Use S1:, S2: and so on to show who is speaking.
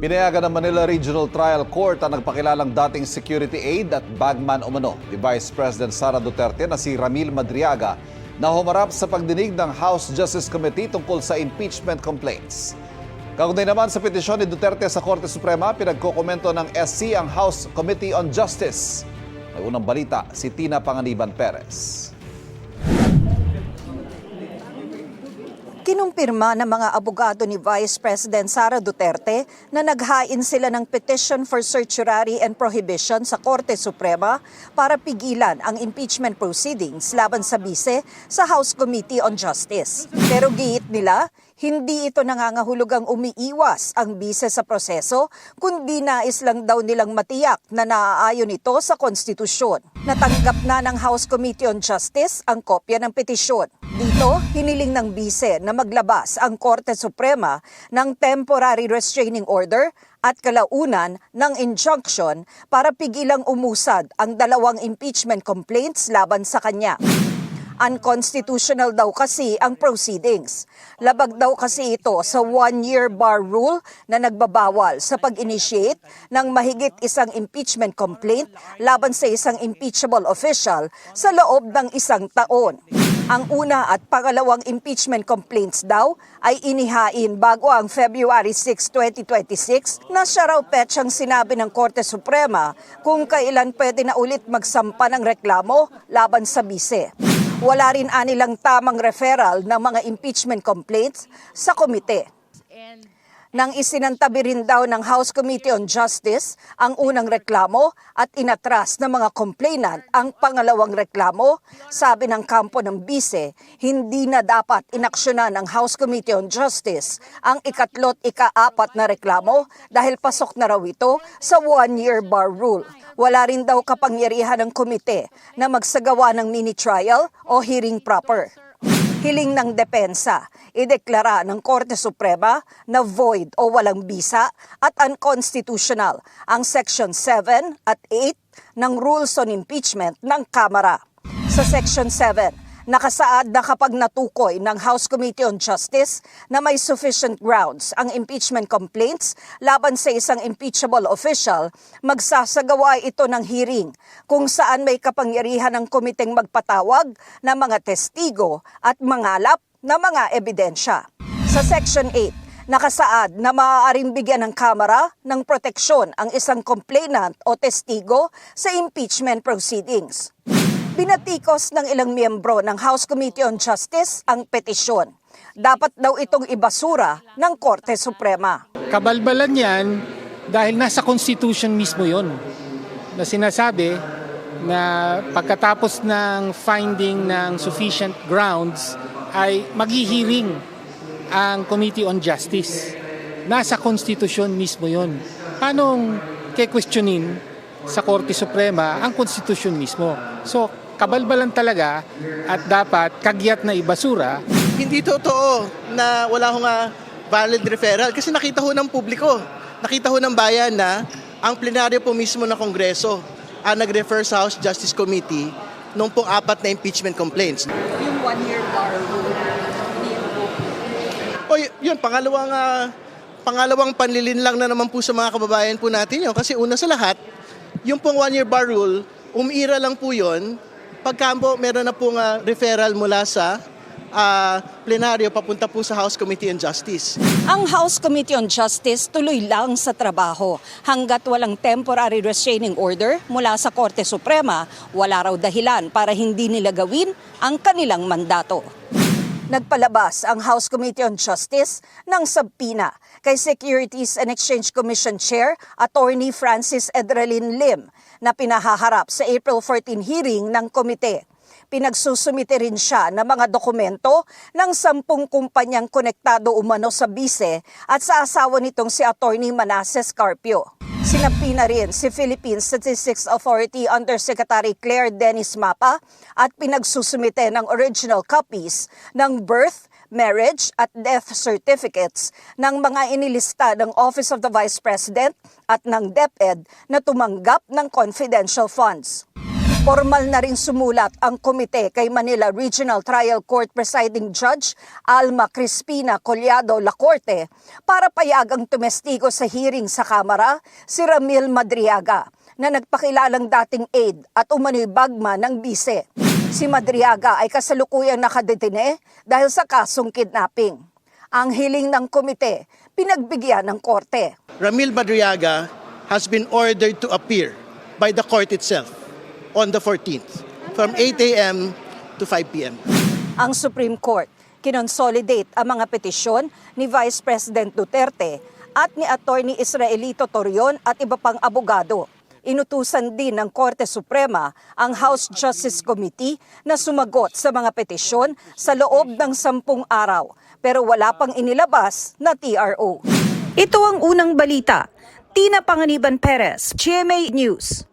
S1: Pinayagan ng Manila Regional Trial Court ang nagpakilalang dating security aide at bagman umano ni Vice President Sara Duterte na si Ramil Madriaga na humarap sa pagdinig ng House Justice Committee tungkol sa impeachment complaints. Kaugnay naman sa petisyon ni Duterte sa Korte Suprema, pinagkokomento ng SC ang House Committee on Justice. May unang balita si Tina Panganiban Perez.
S2: Kinumpirma ng mga abogado ni Vice President Sara Duterte na naghain sila ng petition for certiorari and prohibition sa Korte Suprema para pigilan ang impeachment proceedings laban sa bise sa House Committee on Justice. Pero giit nila, hindi ito nangangahulugang umiiwas ang bise sa proseso, kundi nais lang daw nilang matiyak na naaayon ito sa konstitusyon. Natanggap na ng House Committee on Justice ang kopya ng petisyon. Dito, hiniling ng bise na maglabas ang Korte Suprema ng temporary restraining order at kalaunan ng injunction para pigilang umusad ang dalawang impeachment complaints laban sa kanya. Unconstitutional daw kasi ang proceedings. Labag daw kasi ito sa one-year bar rule na nagbabawal sa pag-initiate ng mahigit isang impeachment complaint laban sa isang impeachable official sa loob ng isang taon. Ang una at pangalawang impeachment complaints daw ay inihain bago ang February 6, 2026 na siya raw petsang sinabi ng Korte Suprema kung kailan pwede na ulit magsampa ng reklamo laban sa bise. Wala rin anilang tamang referral ng mga impeachment complaints sa komite. Nang isinantabi rin daw ng House Committee on Justice ang unang reklamo at inatras ng mga complainant ang pangalawang reklamo, sabi ng kampo ng bise, hindi na dapat inaksyonan ng House Committee on Justice ang ikatlo't ika-apat na reklamo dahil pasok na raw ito sa one-year bar rule. Wala rin daw kapangyarihan ng komite na magsagawa ng mini-trial o hearing proper. Hiling ng depensa, ideklara ng Korte Suprema na void o walang bisa at unconstitutional ang Section 7 at 8 ng Rules on Impeachment ng Kamara. Sa Section 7, nakasaad na kapag natukoy ng House Committee on Justice na may sufficient grounds ang impeachment complaints laban sa isang impeachable official, magsasagawa ito ng hearing kung saan may kapangyarihan ng komiteng magpatawag ng mga testigo at mangalap na mga ebidensya. Sa Section 8, nakasaad na maaaring bigyan ng Kamara ng proteksyon ang isang complainant o testigo sa impeachment proceedings. Binatikos ng ilang miyembro ng House Committee on Justice ang petisyon. Dapat daw itong ibasura ng Korte Suprema.
S3: Kabalbalan yan dahil nasa Constitution mismo yon na sinasabi na pagkatapos ng finding ng sufficient grounds ay maghihiring ang Committee on Justice. Nasa Constitution mismo yon. Paano ke-questionin sa Korte Suprema ang Constitution mismo? So, kabalbalan talaga at dapat kagyat na ibasura.
S4: Hindi totoo na wala hong valid referral kasi nakita ho ng publiko, nakita ho ng bayan na ang plenaryo po mismo ng Kongreso ang nag-refer sa House Justice Committee nung pong 4 na impeachment complaints.
S2: Yung one-year bar rule.
S4: O yun, pangalawang panlilin lang na naman po sa mga kababayan po natin yun. Kasi una sa lahat, yung pong one-year bar rule, umiira lang po yun pagka po meron na pong referral mula sa plenaryo papunta po sa House Committee on Justice.
S2: Ang House Committee on Justice tuloy lang sa trabaho. Hanggat walang temporary restraining order mula sa Korte Suprema, wala raw dahilan para hindi nila gawin ang kanilang mandato. Nagpalabas ang House Committee on Justice ng subpina kay Securities and Exchange Commission Chair Attorney Francis Edralin Lim na pinahaharap sa April 14 hearing ng komite. Pinagsusumite rin siya ng mga dokumento ng 10 kumpanyang konektado umano sa bise at sa asawa nitong si Attorney Manasseh Carpio. Sinapina rin si Philippine Statistics Authority Undersecretary Claire Dennis Mapa at pinagsusumite ng original copies ng birth, marriage at death certificates ng mga inilista ng Office of the Vice President at ng DepEd na tumanggap ng confidential funds. Formal na rin sumulat ang komite kay Manila Regional Trial Court Presiding Judge Alma Crispina Collado Lacorte para payagang tumestigo sa hearing sa Kamara si Ramil Madriaga na nagpakilalang dating aide at umano'y bagman ng bise. Si Madriaga ay kasalukuyang nakadetine dahil sa kasong kidnapping. Ang hiling ng komite, pinagbigyan ng korte.
S4: Ramil Madriaga has been ordered to appear by the court itself on the 14th from 8 a.m. to 5 p.m.
S2: Ang Supreme Court kinonsolidate ang mga petisyon ni Vice President Duterte at ni Attorney Israelito Torion at iba pang abogado. Inutusan din ng Korte Suprema ang House Justice Committee na sumagot sa mga petisyon sa loob ng 10 araw pero wala pang inilabas na TRO. Ito ang unang balita. Tina Panganiban Perez, GMA News.